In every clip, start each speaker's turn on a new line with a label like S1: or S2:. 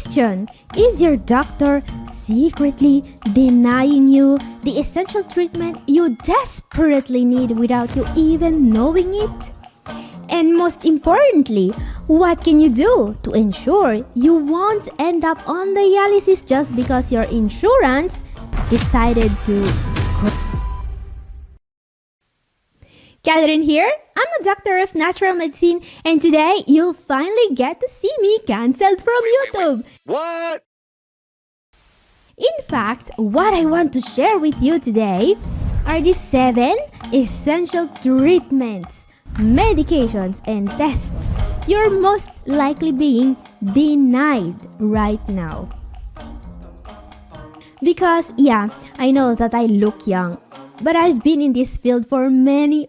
S1: Question: is your doctor secretly denying you the essential treatment you desperately need without you even knowing it? And most importantly, what can you do to ensure you won't end up on dialysis just because your insurance decided to screw? Catherine here. I'm a doctor of natural medicine, and today you'll finally get to see me cancelled from YouTube.
S2: What?
S1: In fact, what I want to share with you today are the 7 essential treatments, medications, and tests you're most likely being denied right now. Because, yeah, I know that I look young, but I've been in this field for many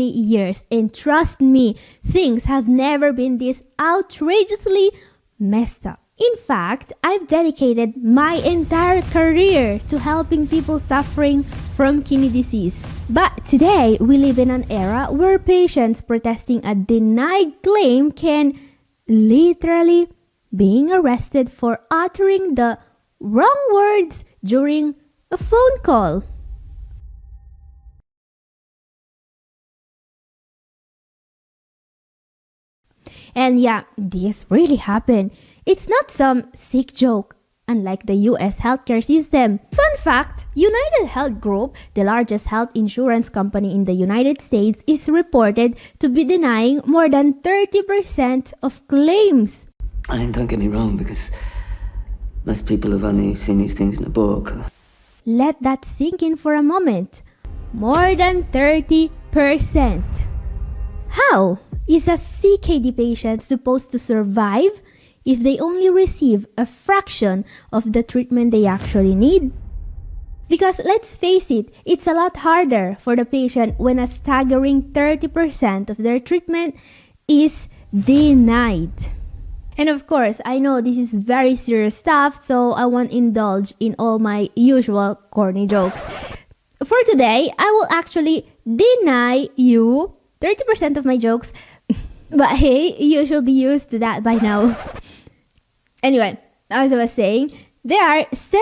S1: years, and trust me, things have never been this outrageously messed up. In fact, I've dedicated my entire career to helping people suffering from kidney disease. But today, we live in an era where patients protesting a denied claim can literally being arrested for uttering the wrong words during a phone call. And yeah, this really happened. It's not some sick joke, unlike the US healthcare system. Fun fact, United Health Group, the largest health insurance company in the United States, is reported to be denying more than 30% of claims.
S3: And don't get me wrong, because most people have only seen these things in a book.
S1: Let that sink in for a moment. More than 30%. How is a CKD patient supposed to survive if they only receive a fraction of the treatment they actually need? Because let's face it, it's a lot harder for the patient when a staggering 30% of their treatment is denied. And of course, I know this is very serious stuff, so I won't indulge in all my usual corny jokes. For today, I will actually deny you 30% of my jokes. But hey, you should be used to that by now. Anyway, as I was saying, there are 7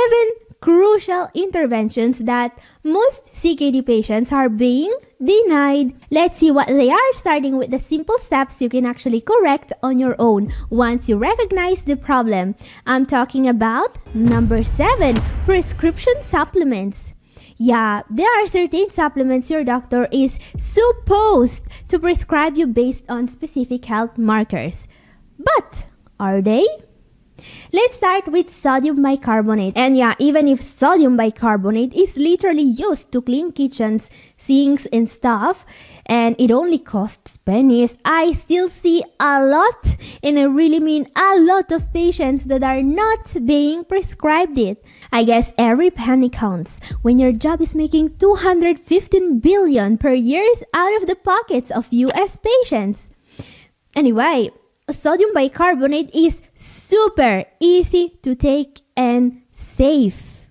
S1: crucial interventions that most CKD patients are being denied. Let's see what they are, starting with the simple steps you can actually correct on your own once you recognize the problem. I'm talking about number 7, prescription supplements. Yeah, there are certain supplements your doctor is supposed to prescribe you based on specific health markers. But are they? Let's start with sodium bicarbonate. And yeah, even if sodium bicarbonate is literally used to clean kitchens, sinks, and stuff, and it only costs pennies, I still see a lot, and I really mean a lot of patients that are not being prescribed it. I guess every penny counts when your job is making $215 billion per year out of the pockets of US patients. Anyway, sodium bicarbonate is super easy to take and safe.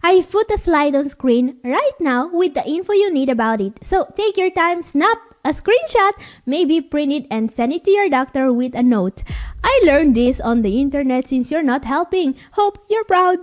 S1: I've put a slide on screen right now with the info you need about it. So take your time, snap a screenshot, maybe print it and send it to your doctor with a note. I learned this on the internet since you're not helping. Hope you're proud.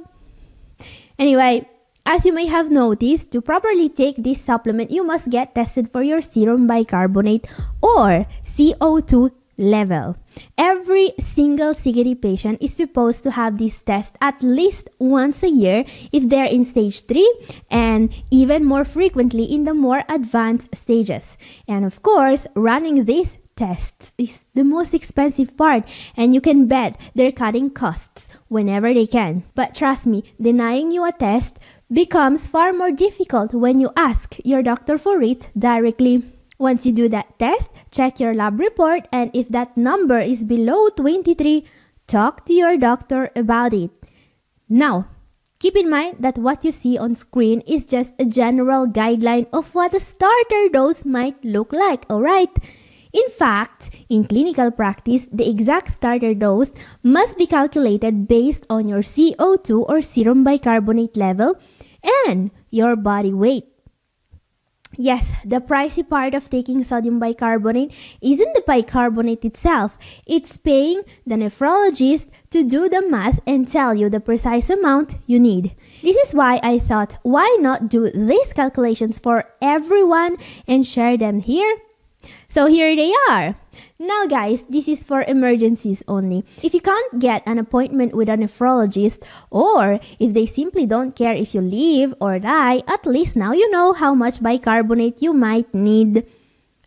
S1: Anyway, as you may have noticed, to properly take this supplement, you must get tested for your serum bicarbonate or CO2 level. Every single CKD patient is supposed to have this test at least once a year if they're in stage 3, and even more frequently in the more advanced stages. And of course, running these tests is the most expensive part, and you can bet they're cutting costs whenever they can. But trust me, denying you a test becomes far more difficult when you ask your doctor for it directly. Once you do that test, check your lab report, and if that number is below 23, talk to your doctor about it. Now, keep in mind that what you see on screen is just a general guideline of what a starter dose might look like, alright? In fact, in clinical practice, the exact starter dose must be calculated based on your CO2 or serum bicarbonate level and your body weight. Yes, the pricey part of taking sodium bicarbonate isn't the bicarbonate itself. It's paying the nephrologist to do the math and tell you the precise amount you need. This is why I thought, why not do these calculations for everyone and share them here? So here they are. Now guys, this is for emergencies only. If you can't get an appointment with a nephrologist, or if they simply don't care if you live or die, at least now you know how much bicarbonate you might need.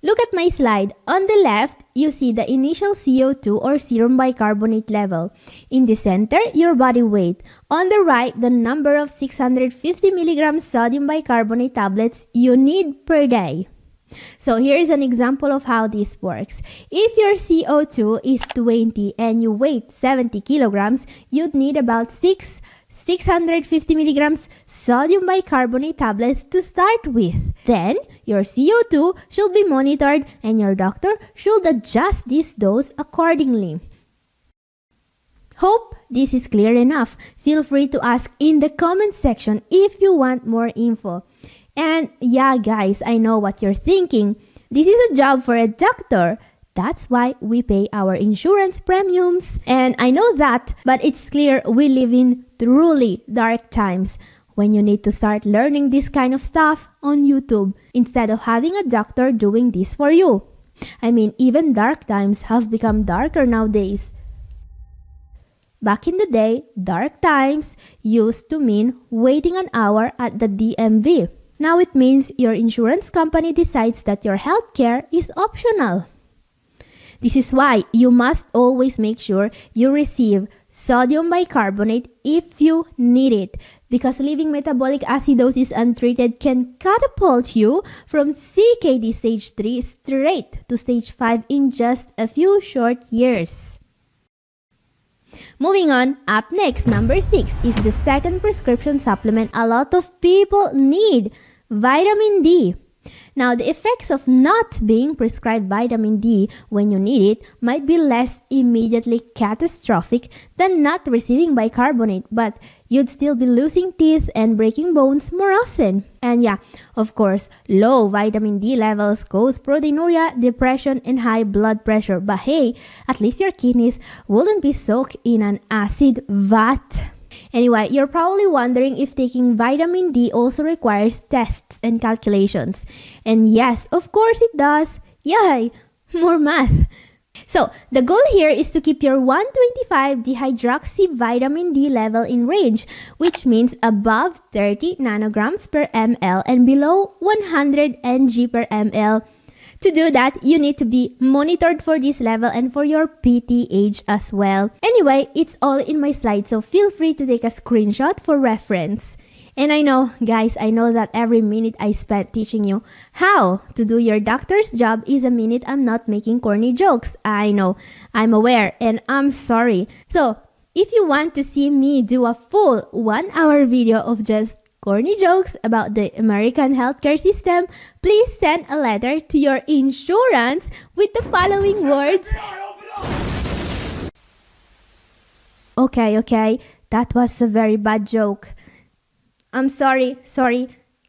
S1: Look at my slide. On the left, you see the initial CO2 or serum bicarbonate level. In the center, your body weight. On the right, the number of 650 milligrams sodium bicarbonate tablets you need per day. So here's an example of how this works. If your CO2 is 20 and you weigh 70 kilograms, you'd need about 650 milligrams sodium bicarbonate tablets to start with. Then, your CO2 should be monitored and your doctor should adjust this dose accordingly. Hope this is clear enough. Feel free to ask in the comment section if you want more info. And yeah, guys, I know what you're thinking. This is a job for a doctor. That's why we pay our insurance premiums. And I know that, but it's clear we live in truly dark times when you need to start learning this kind of stuff on YouTube instead of having a doctor doing this for you. I mean, even dark times have become darker nowadays. Back in the day, dark times used to mean waiting an hour at the DMV. Now it means your insurance company decides that your healthcare is optional. This is why you must always make sure you receive sodium bicarbonate if you need it, because leaving metabolic acidosis untreated can catapult you from CKD stage 3 straight to stage 5 in just a few short years. Moving on, up next, number 6 is the second prescription supplement a lot of people need, vitamin D. Now, the effects of not being prescribed vitamin D when you need it might be less immediately catastrophic than not receiving bicarbonate, but you'd still be losing teeth and breaking bones more often. And yeah, of course, low vitamin D levels cause proteinuria, depression, and high blood pressure. But hey, at least your kidneys wouldn't be soaked in an acid vat. Anyway, you're probably wondering if taking vitamin D also requires tests and calculations. And yes, of course it does. Yay! More math. So, the goal here is to keep your 125 dihydroxy vitamin D level in range, which means above 30 nanograms per ml and below 100 ng per ml. To do that, you need to be monitored for this level and for your PTH as well. Anyway, it's all in my slide, so feel free to take a screenshot for reference. And I know, guys, I know that every minute I spent teaching you how to do your doctor's job is a minute I'm not making corny jokes. I know, I'm aware, and I'm sorry. So, if you want to see me do a full 1-hour video of just corny jokes about the American healthcare system, please send a letter to your insurance with the following words. Okay, that was a very bad joke. I'm sorry.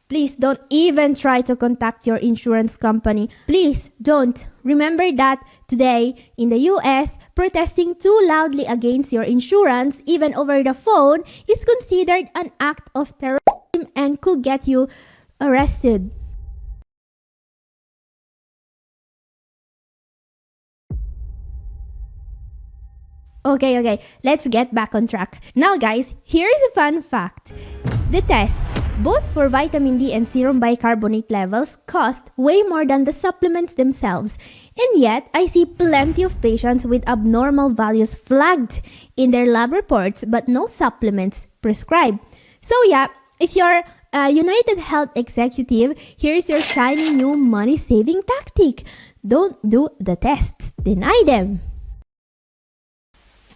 S1: Please don't even try to contact your insurance company. Please don't. Remember that today in the US, protesting too loudly against your insurance, even over the phone, is considered an act of terrorism and could get you arrested. Okay, let's get back on track. Now guys, here's a fun fact. The tests, both for vitamin D and serum bicarbonate levels, cost way more than the supplements themselves. And yet, I see plenty of patients with abnormal values flagged in their lab reports but no supplements prescribed. So yeah, if you're a United Health executive, here's your shiny new money-saving tactic. Don't do the tests. Deny them.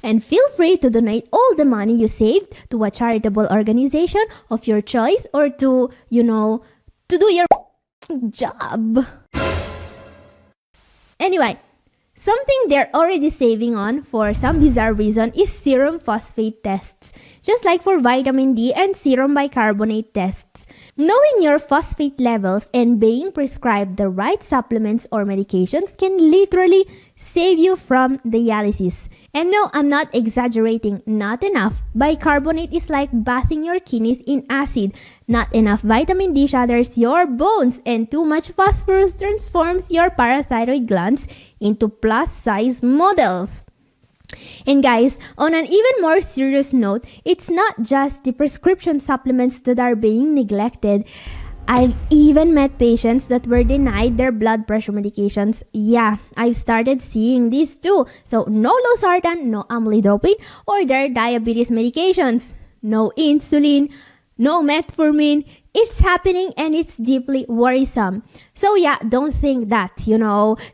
S1: And feel free to donate all the money you saved to a charitable organization of your choice or to do your job. Anyway, something they're already saving on for some bizarre reason is serum phosphate tests. Just like for vitamin D and serum bicarbonate tests. Knowing your phosphate levels and being prescribed the right supplements or medications can literally save you from dialysis. And no, I'm not exaggerating, not enough. Bicarbonate is like bathing your kidneys in acid. Not enough vitamin D shatters your bones, and too much phosphorus transforms your parathyroid glands into plus-size models. And guys, on an even more serious note, it's not just the prescription supplements that are being neglected. I've even met patients that were denied their blood pressure medications. Yeah, I've started seeing this too. So no losartan, no amlodipine, or their diabetes medications. No insulin, no metformin. It's happening and it's deeply worrisome. So yeah, don't think that,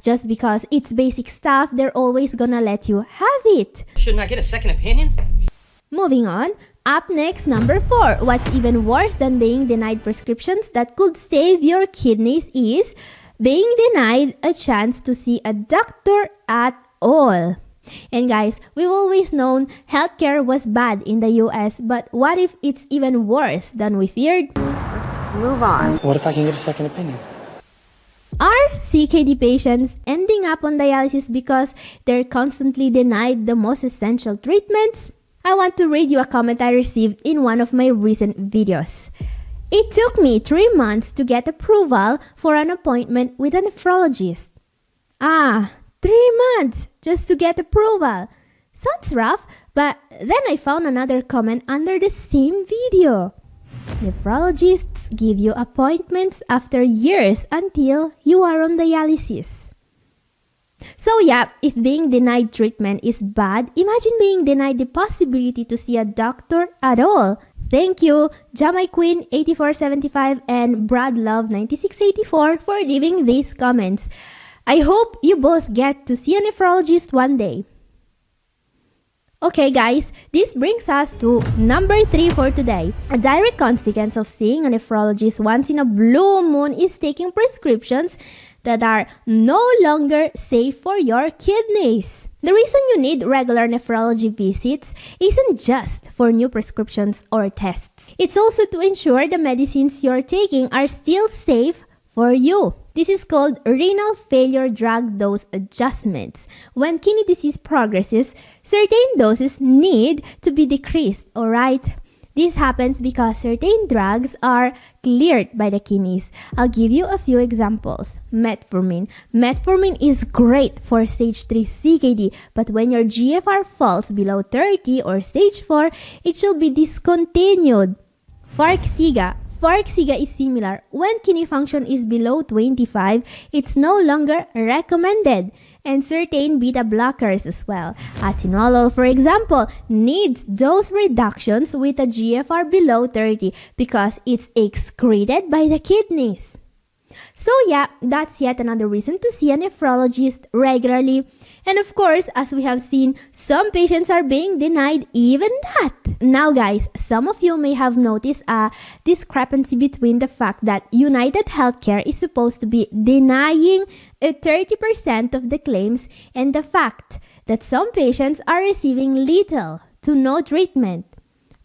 S1: just because it's basic stuff, they're always gonna let you have it.
S2: Shouldn't I get a second opinion?
S1: Moving on, up next, number 4. What's even worse than being denied prescriptions that could save your kidneys is being denied a chance to see a doctor at all. And guys, we've always known healthcare was bad in the US, but what if it's even worse than we feared?
S4: Let's move on.
S2: What if I can get a second opinion?
S1: Are CKD patients ending up on dialysis because they're constantly denied the most essential treatments? I want to read you a comment I received in one of my recent videos. It took me 3 months to get approval for an appointment with a nephrologist. 3 months just to get approval. Sounds rough, but then I found another comment under the same video. Nephrologists give you appointments after years until you are on dialysis. So yeah, if being denied treatment is bad, imagine being denied the possibility to see a doctor at all. Thank you, Jamai Queen 8475 and Brad Love 9684 for leaving these comments. I hope you both get to see a nephrologist one day. Okay guys, this brings us to number 3 for today. A direct consequence of seeing a nephrologist once in a blue moon is taking prescriptions that are no longer safe for your kidneys. The reason you need regular nephrology visits isn't just for new prescriptions or tests. It's also to ensure the medicines you're taking are still safe for you. This is called renal failure drug dose adjustments. When kidney disease progresses, certain doses need to be decreased, alright? This happens because certain drugs are cleared by the kidneys. I'll give you a few examples. Metformin. Metformin is great for stage 3 CKD, but when your GFR falls below 30 or stage 4, it should be discontinued. Farxiga. Farxiga is similar. When kidney function is below 25, it's no longer recommended. And certain beta blockers as well. Atenolol, for example, needs dose reductions with a GFR below 30 because it's excreted by the kidneys. So yeah, that's yet another reason to see a nephrologist regularly. And of course, as we have seen, some patients are being denied even that. Now guys, some of you may have noticed a discrepancy between the fact that United Healthcare is supposed to be denying 30% of the claims and the fact that some patients are receiving little to no treatment.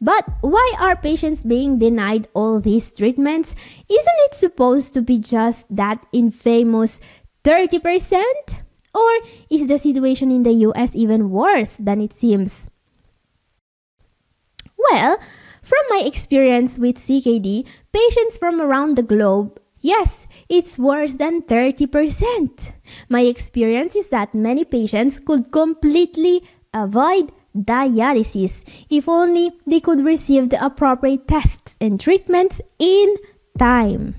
S1: But why are patients being denied all these treatments? Isn't it supposed to be just that infamous 30%? Or is the situation in the US even worse than it seems? Well, from my experience with CKD, patients from around the globe, yes, it's worse than 30%. My experience is that many patients could completely avoid dialysis if only they could receive the appropriate tests and treatments in time.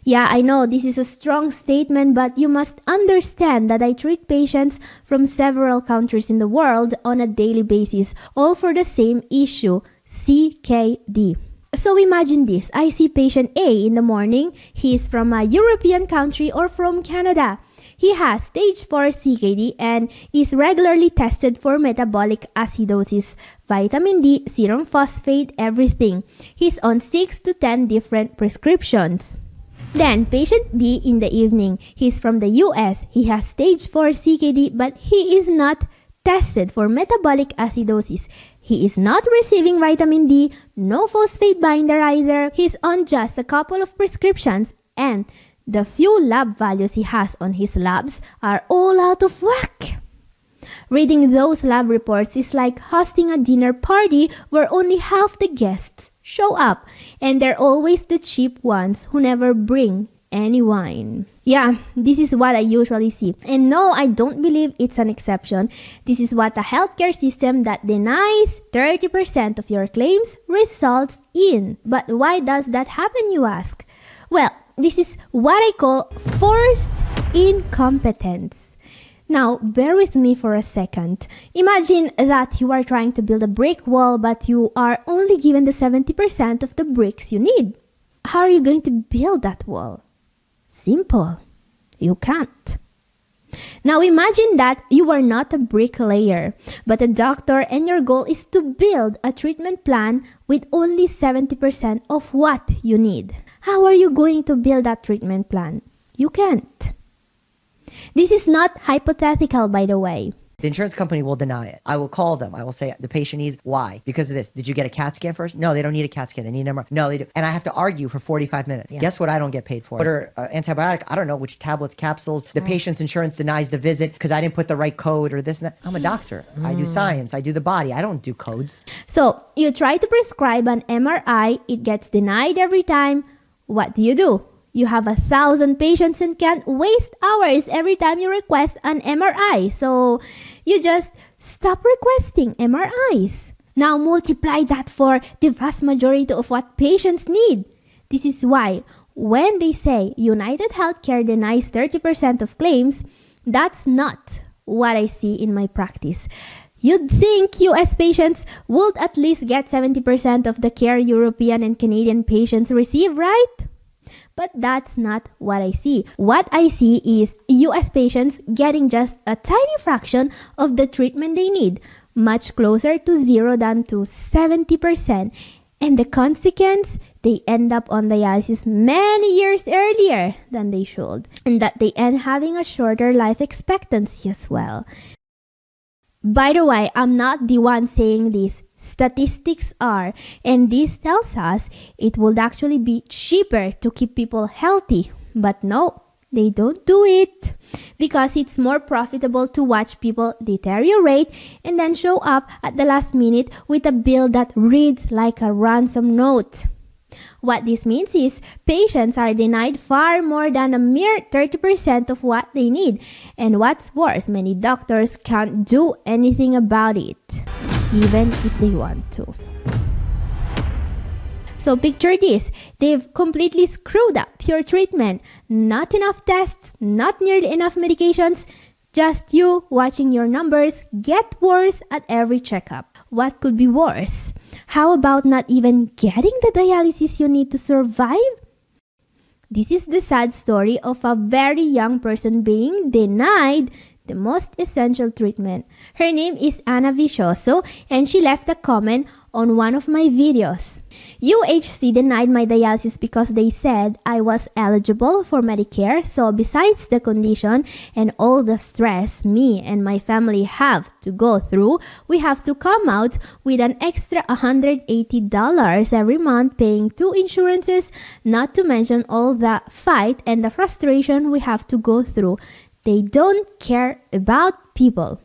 S1: Yeah, I know this is a strong statement, but you must understand that I treat patients from several countries in the world on a daily basis, all for the same issue, CKD. So imagine this, I see patient A in the morning. He is from a European country or from Canada. He has stage 4 CKD and is regularly tested for metabolic acidosis, vitamin D, serum phosphate, everything. He's on 6 to 10 different prescriptions. Then patient B in the evening. He's from the US. He has stage 4 CKD but he is not tested for metabolic acidosis. He is not receiving vitamin D, no phosphate binder either. He's on just a couple of prescriptions, and the few lab values he has on his labs are all out of whack. Reading those lab reports is like hosting a dinner party where only half the guests show up, and they're always the cheap ones who never bring any wine. Yeah, this is what I usually see. And no, I don't believe it's an exception. This is what a healthcare system that denies 30% of your claims results in. But why does that happen, you ask? Well, this is what I call forced incompetence. Now, bear with me for a second. Imagine that you are trying to build a brick wall, but you are only given the 70% of the bricks you need. How are you going to build that wall? Simple. You can't. Now imagine that you are not a bricklayer, but a doctor, and your goal is to build a treatment plan with only 70% of what you need. How are you going to build that treatment plan? You can't. This is not hypothetical, by the way.
S5: The insurance company will deny it. I will call them. I will say the patient needs, why? Because of this. Did you get a CAT scan first? No, they don't need a CAT scan. They need an MRI. No, they do. And I have to argue for 45 minutes. Yeah. Guess what I don't get paid for? Order antibiotic. I don't know which tablets, capsules. The patient's insurance denies the visit because I didn't put the right code or this and that. I'm a doctor. I do science. I do the body. I don't do codes.
S1: So you try to prescribe an MRI. It gets denied every time. What do? You have 1,000 patients and can't waste hours every time you request an MRI. So you just stop requesting MRIs. Now multiply that for the vast majority of what patients need. This is why when they say United Healthcare denies 30% of claims, that's not what I see in my practice. You'd think US patients would at least get 70% of the care European and Canadian patients receive, right? But that's not what I see. What I see is US patients getting just a tiny fraction of the treatment they need, much closer to 0 than to 70%. And the consequence, they end up on dialysis many years earlier than they should. And that they end having a shorter life expectancy as well. By the way, I'm not the one saying this. Statistics are, and this tells us it would actually be cheaper to keep people healthy. But no, they don't do it because it's more profitable to watch people deteriorate and then show up at the last minute with a bill that reads like a ransom note. What this means is patients are denied far more than a mere 30% of what they need. And what's worse, many doctors can't do anything about it, even if they want to. So picture this, they've completely screwed up your treatment. Not enough tests, not nearly enough medications, just you watching your numbers get worse at every checkup. What could be worse? How about not even getting the dialysis you need to survive? This is the sad story of a very young person being denied the most essential treatment. Her name is Ana Vicioso, and she left a comment on one of my videos. UHC denied my dialysis because they said I was eligible for Medicare, so besides the condition and all the stress me and my family have to go through, we have to come out with an extra $180 every month paying 2 insurances, not to mention all the fight and the frustration we have to go through. They don't care about people.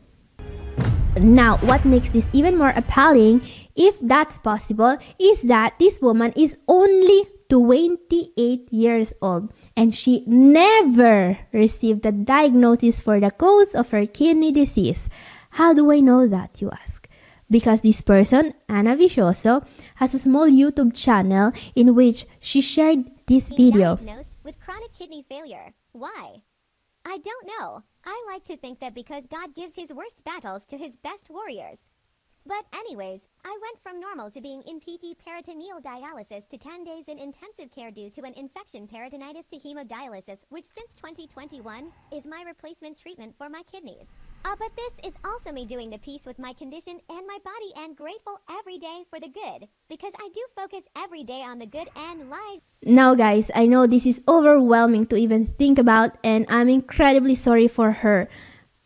S1: Now, what makes this even more appalling, if that's possible, is that this woman is only 28 years old and she never received a diagnosis for the cause of her kidney disease. How do I know that, you ask? Because this person, Ana Vicioso, has a small YouTube channel in which she shared this video.
S6: Diagnosed with chronic kidney failure. Why? I don't know. I like to think that because God gives his worst battles to his best warriors. But anyways, I went from normal to being in PT peritoneal dialysis to 10 days in intensive care due to an infection peritonitis to hemodialysis, which since 2021 is my replacement treatment for my kidneys. But this is also me doing the peace with my condition and my body and grateful every day for the good, because I do focus every day on the good and life.
S1: Now guys, I know this is overwhelming to even think about, and I'm incredibly sorry for her.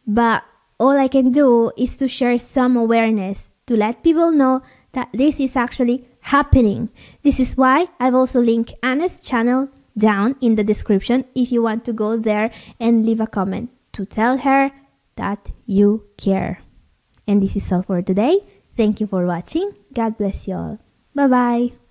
S1: But all I can do is to share some awareness to let people know that this is actually happening. This is why I've also linked Anna's channel down in the description if you want to go there and leave a comment to tell her that you care. And this is all for today. Thank you for watching. God bless you all. Bye-bye.